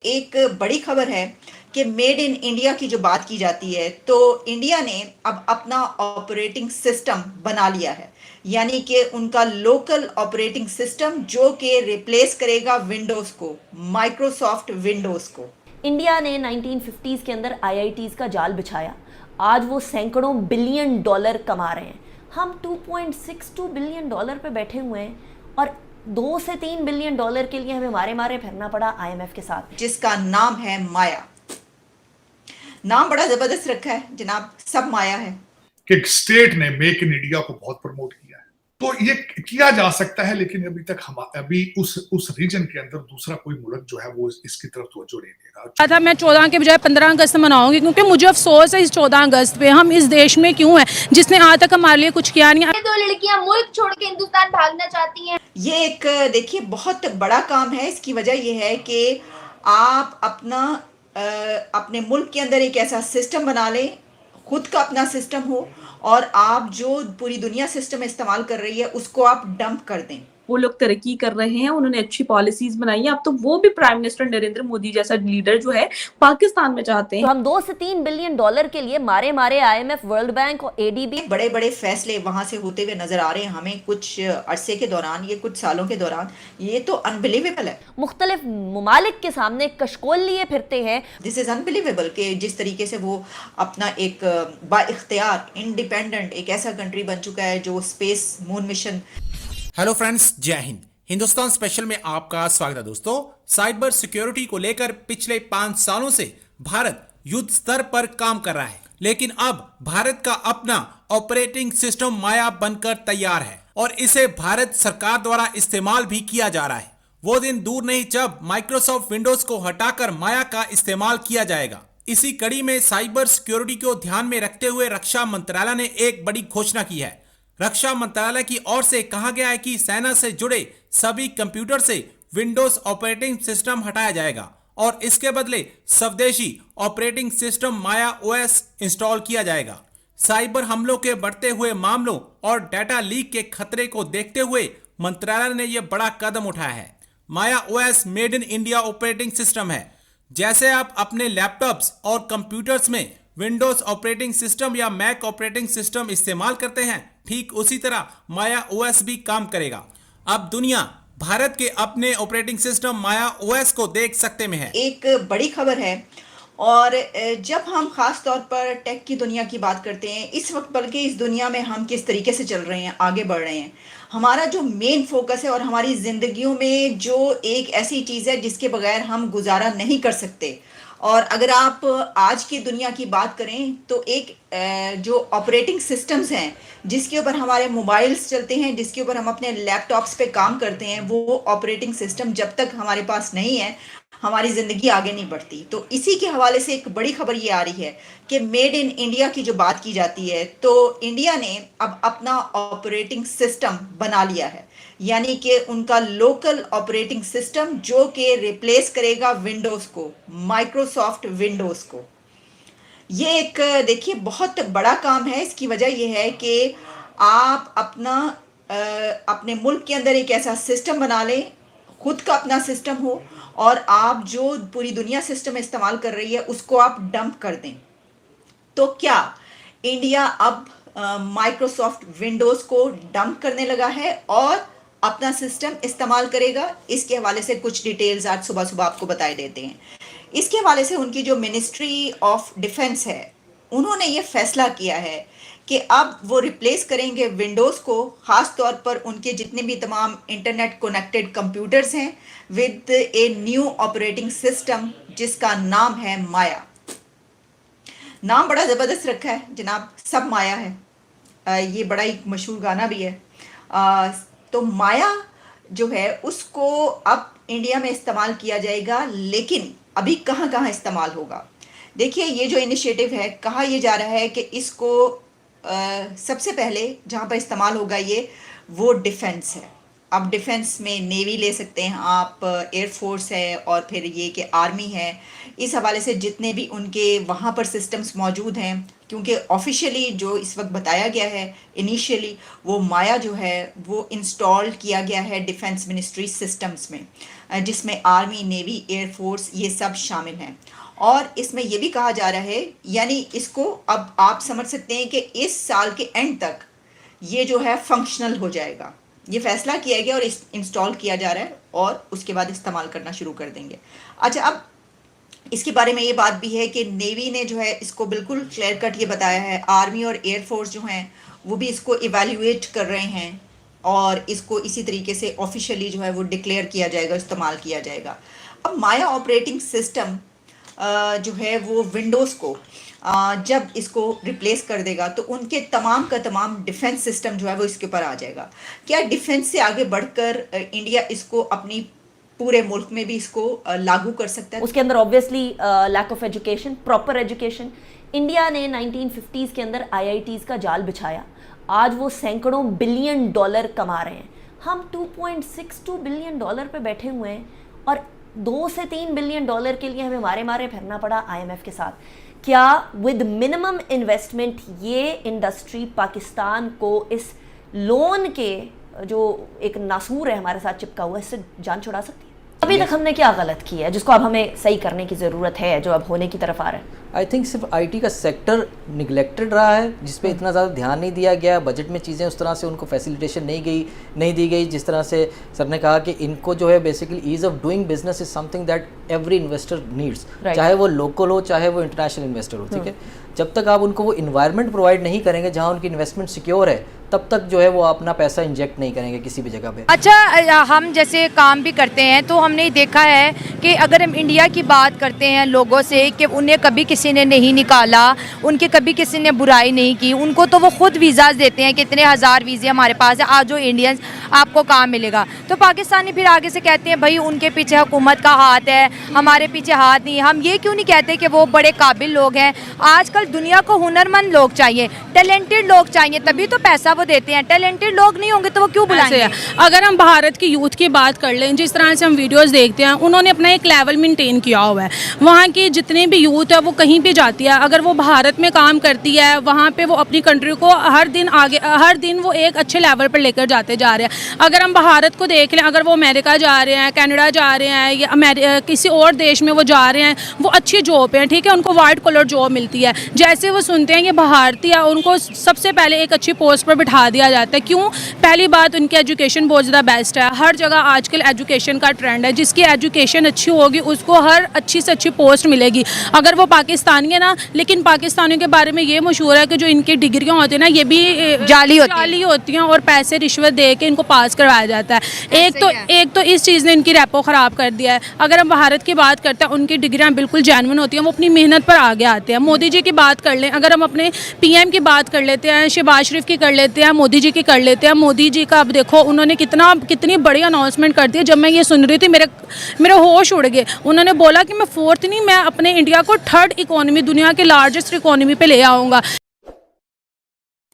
एक बड़ी खबर है कि मेड इन इंडिया की जो बात की जाती है तो इंडिया ने अब अपना ऑपरेटिंग सिस्टम बना लिया है। यानी कि उनका लोकल ऑपरेटिंग सिस्टम जो कि रिप्लेस करेगा विंडोज को, माइक्रोसॉफ्ट विंडोज को। इंडिया ने 1950s के अंदर आईआईटीज का जाल बिछाया। आज वो सैकड़ों बिलियन डॉलर कमा रहे हैं। हम 2.62 बिलियन डॉलर पे बैठे हुए हैं और 2 से 3 बिलियन डॉलर के लिए हमें मारे मारे फिरना पड़ा आईएमएफ के साथ। जिसका नाम है माया। नाम बड़ा जबरदस्त रखा है जनाब, सब माया है। कि स्टेट ने मेक इन इंडिया को बहुत प्रमोट किया है, तो ये किया जा सकता है, लेकिन अभी तक हम उस रीजन के अंदर दूसरा कोई मुल्क जो है वो इसकी तरफ तवज्जो नहीं दे रहा था। मैं 14 के बजाय 15 अगस्त मनाऊंगी, क्योंकि मुझे अफसोस है इस 14 अगस्त पे हम इस देश में क्यों हैं जिसने आज तक हमारे लिए कुछ किया नहीं। 2 लड़कियां मुल्क छोड़ के हिंदुस्तान भागना चाहती हैं। ये एक देखिए बहुत बड़ा काम है। इसकी वजह यह है कि आप अपने मुल्क के अंदर एक ऐसा सिस्टम बना लें, खुद का अपना सिस्टम हो, और आप जो पूरी दुनिया सिस्टम इस्तेमाल कर रही है उसको आप डंप कर दें। वो लोग तरक्की कर रहे हैं, उन्होंने अच्छी पॉलिसीज बनाई है। अब तो वो भी प्राइम मिनिस्टर नरेंद्र मोदी जैसा लीडर जो है पाकिस्तान में चाहते हैं। तो हम 2 से 3 बिलियन डॉलर के लिए मारे मारे आईएमएफ, वर्ल्ड बैंक और एडीबी बड़े बड़े फैसले वहां से होते हुए नजर आ रहे हैं हमें कुछ अरसे के दौरान, ये कुछ सालों के दौरान। ये तो अनबिलीवेबल है। मुख्तलिफ ममालिक के सामने कशकोल लिए फिरते हैं। दिस इज अनबिलीवेबल कि जिस तरीके से वो अपना एक बाइख्तियार इंडिपेंडेंट एक ऐसा कंट्री बन चुका है जो space moon mission. Hello friends, जय हिंद। हिंदुस्तान स्पेशल में आपका स्वागत है। दोस्तों, साइबर सिक्योरिटी को लेकर पिछले 5 सालों से भारत युद्ध स्तर पर काम कर रहा है, लेकिन अब भारत का अपना ऑपरेटिंग सिस्टम माया बनकर तैयार है और इसे भारत सरकार द्वारा इस्तेमाल भी किया जा रहा है। वो दिन दूर नहीं जब माइक्रोसॉफ्ट विंडोज को हटाकर माया का इस्तेमाल किया जाएगा। इसी कड़ी में साइबर सिक्योरिटी को ध्यान में रखते हुए रक्षा मंत्रालय ने एक बड़ी घोषणा की है। रक्षा मंत्रालय की ओर से कहा गया है कि सेना से जुड़े सभी कंप्यूटर से विंडोज ऑपरेटिंग सिस्टम हटाया जाएगा और इसके बदले स्वदेशी ऑपरेटिंग सिस्टम माया ओएस इंस्टॉल किया जाएगा। साइबर हमलों के बढ़ते हुए मामलों और डाटा लीक के खतरे को देखते हुए मंत्रालय ने यह बड़ा कदम उठाया है। Maya OS made in India operating system है। जैसे आप अपने लैपटॉप्स और कंप्यूटर्स में विंडोज ऑपरेटिंग सिस्टम या मैक ऑपरेटिंग सिस्टम इस्तेमाल करते हैं, ठीक उसी तरह माया ओएस भी काम करेगा। अब दुनिया भारत के अपने ऑपरेटिंग सिस्टम माया ओएस को देख सकते में है। एक बड़ी खबर है। और जब हम खास तौर पर टेक की दुनिया की बात करते हैं इस वक्त, बल्कि इस दुनिया में हम किस तरीके से चल रहे हैं, आगे बढ़ रहे हैं, हमारा जो मेन फोकस है और हमारी ज़िंदगियों में जो एक ऐसी चीज़ है जिसके बगैर हम गुजारा नहीं कर सकते। और अगर आप आज की दुनिया की बात करें तो एक जो ऑपरेटिंग सिस्टम्स हैं जिसके ऊपर हमारे मोबाइल्स चलते हैं, जिसके ऊपर हम अपने लैपटॉप्स पे काम करते हैं, वो ऑपरेटिंग सिस्टम जब तक हमारे पास नहीं है हमारी ज़िंदगी आगे नहीं बढ़ती। तो इसी के हवाले से एक बड़ी खबर ये आ रही है कि मेड इन इंडिया की जो बात की जाती है तो इंडिया ने अब अपना ऑपरेटिंग सिस्टम बना लिया है। यानी कि उनका लोकल ऑपरेटिंग सिस्टम जो कि रिप्लेस करेगा विंडोज़ को, माइक्रोसॉफ्ट विंडोज़ को। ये एक देखिए बहुत बड़ा काम है। इसकी वजह यह है कि आप अपने मुल्क के अंदर एक ऐसा सिस्टम बना लें, खुद का अपना सिस्टम हो, और आप जो पूरी दुनिया सिस्टम इस्तेमाल कर रही है उसको आप डंप कर दें। तो क्या इंडिया अब माइक्रोसॉफ्ट विंडोज़ को डंप करने लगा है और अपना सिस्टम इस्तेमाल करेगा? इसके हवाले से कुछ डिटेल्स आज सुबह सुबह आपको बताए देते हैं। इसके हवाले से उनकी जो मिनिस्ट्री ऑफ डिफेंस है उन्होंने ये फैसला किया है कि अब वो रिप्लेस करेंगे विंडोज़ को, ख़ास तौर पर उनके जितने भी तमाम इंटरनेट कनेक्टेड कंप्यूटर्स हैं, with a new operating system जिसका नाम है माया। नाम बड़ा ज़बरदस्त रखा है जनाब, सब माया है। ये बड़ा ही मशहूर गाना भी है। तो माया जो है उसको अब इंडिया में इस्तेमाल किया जाएगा, लेकिन अभी कहाँ कहाँ इस्तेमाल होगा? देखिए, ये जो इनिशिएटिव है, कहा यह जा रहा है कि इसको सबसे पहले जहाँ पर इस्तेमाल होगा वो डिफेंस है। अब डिफेंस में नेवी ले सकते हैं आप, एयरफोर्स है, और फिर ये कि आर्मी है। इस हवाले से जितने भी उनके वहाँ पर सिस्टम्स मौजूद हैं, क्योंकि ऑफिशियली जो इस वक्त बताया गया है इनिशियली, वो माया जो है वो इंस्टॉल किया गया है डिफेंस मिनिस्ट्री सिस्टम्स में, जिसमें आर्मी, नेवी, एयरफोर्स ये सब शामिल हैं। और इसमें ये भी कहा जा रहा है, यानी इसको अब आप समझ सकते हैं कि इस साल के एंड तक ये जो है फंक्शनल हो जाएगा। ये फैसला किया गया और इंस्टॉल किया जा रहा है, और उसके बाद इस्तेमाल करना शुरू कर देंगे। अच्छा, अब इसके बारे में ये बात भी है कि नेवी ने जो है इसको बिल्कुल क्लियर कट ये बताया है, आर्मी और एयरफोर्स जो हैं वो भी इसको इवैल्यूएट कर रहे हैं, और इसको इसी तरीके से ऑफिशियली जो है वो डिक्लेयर किया जाएगा, इस्तेमाल किया जाएगा। अब माया ऑपरेटिंग सिस्टम जो है वो विंडोज़ को जब इसको रिप्लेस कर देगा तो उनके तमाम का तमाम डिफेंस सिस्टम जो है वो इसके ऊपर आ जाएगा। क्या डिफेंस से आगे बढ़कर इंडिया इसको अपनी पूरे मुल्क में भी इसको लागू कर सकता है? उसके अंदर obviously lack of education, proper education. India ने 1950s के अंदर IITs का जाल बिछाया, आज वो सैकड़ों बिलियन डॉलर कमा रहे हैं। हम 2.62 बिलियन डॉलर पे बैठे हुए हैं, और 2 से 3 बिलियन डॉलर के लिए हमें मारे मारे फिरना पड़ा IMF के साथ। क्या विद मिनिमम इन्वेस्टमेंट ये इंडस्ट्री पाकिस्तान को इस लोन के जो एक नासूर है हमारे साथ चिपका हुआ, इससे जान छुड़ा सकती है? अभी तक हमने क्या गलत किया है जिसको अब हमें सही करने की ज़रूरत है, जो अब होने की तरफ आ रहा है? आई थिंक सिर्फ IT का सेक्टर निगलेक्टेड रहा है, जिस पे इतना ज़्यादा ध्यान नहीं दिया गया। बजट में चीज़ें उस तरह से उनको फैसिलिटेशन नहीं दी गई, जिस तरह से सर ने कहा कि इनको जो है basically ease of doing business is something that every investor needs, चाहे वो लोकल हो चाहे वो इंटरनेशनल इन्वेस्टर हो। ठीक है, जब तक आप उनको वो इन्वायरमेंट प्रोवाइड नहीं करेंगे जहाँ उनकी इन्वेस्टमेंट सिक्योर है, तब तक जो है वो अपना पैसा इंजेक्ट नहीं करेंगे किसी भी जगह पे। अच्छा, हम जैसे काम भी करते हैं तो हमने देखा है कि अगर हम इंडिया की बात करते हैं लोगों से कि उन्हें कभी किसी ने नहीं निकाला, उनके कभी किसी ने बुराई नहीं की, उनको तो वो खुद वीज़ा देते हैं कि इतने हज़ार वीज़े हमारे पास है, आज जो इंडियंस आपको काम मिलेगा। तो पाकिस्तानी फिर आगे से कहते हैं भाई उनके पीछे हुकूमत का हाथ है, हमारे पीछे हाथ नहीं। हम ये क्यों नहीं कहते कि वो बड़े काबिल लोग हैं? आजकल दुनिया को हुनरमंद लोग चाहिए, टैलेंटेड लोग चाहिए, तभी तो पैसा वो देते हैं। टैलेंटेड लोग नहीं होंगे तो वो क्यों बुलाएंगे? अगर हम भारत की यूथ की बात कर लें, जिस तरह से हम वीडियोस देखते हैं, उन्होंने अपना एक लेवल मेंटेन किया हुआ है। वहाँ की जितने भी यूथ है वो कहीं भी जाती है, अगर वो भारत में काम करती है, वहाँ पे वो अपनी कंट्री को हर दिन वो एक अच्छे लेवल पर लेकर जाते जा रहे हैं। अगर हम भारत को देख लें, अगर वो अमेरिका जा रहे हैं, कनाडा जा रहे हैं, या किसी और देश में वो जा रहे हैं, वो अच्छी जॉब है, ठीक है, उनको वाइट कॉलर जॉब मिलती है। जैसे वो सुनते हैं कि भारतीय, उनको सबसे पहले एक अच्छी पोस्ट पर बिठा दिया जाता है। क्यों? पहली बात, उनकी एजुकेशन बहुत ज़्यादा बेस्ट है। हर जगह आजकल एजुकेशन का ट्रेंड है, जिसकी एजुकेशन अच्छी होगी उसको हर अच्छी से अच्छी पोस्ट मिलेगी। अगर वो पाकिस्तानी है ना, लेकिन पाकिस्तानियों के बारे में ये मशहूर है कि जो इनकी डिग्रियाँ होती हैं ना, ये भी जाली होती हैं और पैसे रिश्वत दे के इनको पास करवाया जाता है। एक तो इस चीज़ ने इनकी रेपो ख़राब कर दिया है। अगर हम भारत की बात करते हैं, उनकी डिग्रियाँ बिल्कुल जेन्युइन होती हैं, वो अपनी मेहनत पर आगे आते हैं। मोदी जी की बात कर लें, अगर हम अपने PM की बात कर लेते हैं, शहबाज शरीफ की कर लेते हैं, मोदी जी की कर लेते हैं। मोदी जी का अब देखो, उन्होंने कितनी बड़ी अनाउंसमेंट कर दी है। जब मैं ये सुन रही थी मेरे होश उड़ गए। उन्होंने बोला कि मैं 4th नहीं, मैं अपने इंडिया को 3rd इकोनॉमी, दुनिया के लार्जेस्ट इकोनॉमी पे ले आऊँगा।